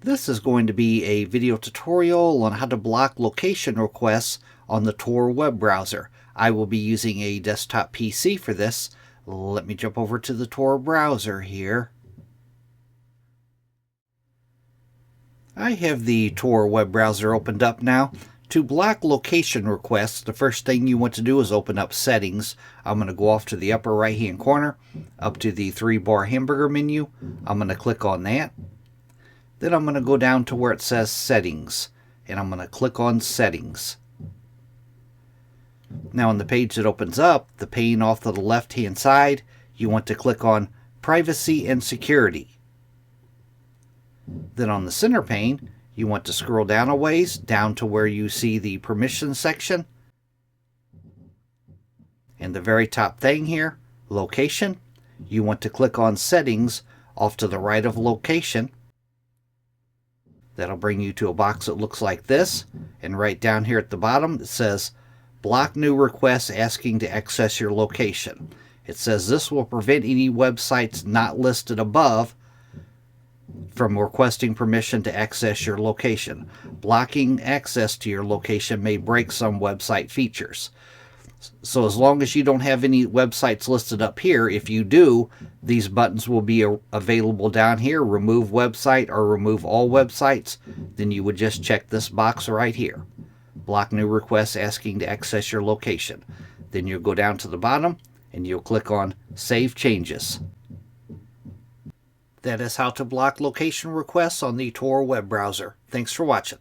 This is going to be a video tutorial on how to block location requests on the Tor web browser. I will be using a desktop PC for this. Let me jump over to the Tor browser here. I have the Tor web browser opened up now. To block location requests, the first thing you want to do is open up Settings. I'm going to go off to the upper right hand corner, up to the 3-bar hamburger menu. I'm going to click on that. Then I'm going to go down to where it says Settings, and I'm going to click on Settings. Now on the page that opens up, the pane off to the left hand side, you want to click on Privacy and Security. Then on the center pane, you want to scroll down a ways, down to where you see the Permissions section. And the very top thing here, Location, you want to click on Settings off to the right of Location. That'll bring you to a box that looks like this, and right down here at the bottom it says block new requests asking to access your location. It says this will prevent any websites not listed above from requesting permission to access your location. Blocking access to your location may break some website features. So as long as you don't have any websites listed up here, if you do, these buttons will be available down here, remove website or remove all websites. Then you would just check this box right here. Block new requests asking to access your location. Then you'll go down to the bottom and you'll click on Save Changes. That is how to block location requests on the Tor web browser. Thanks for watching.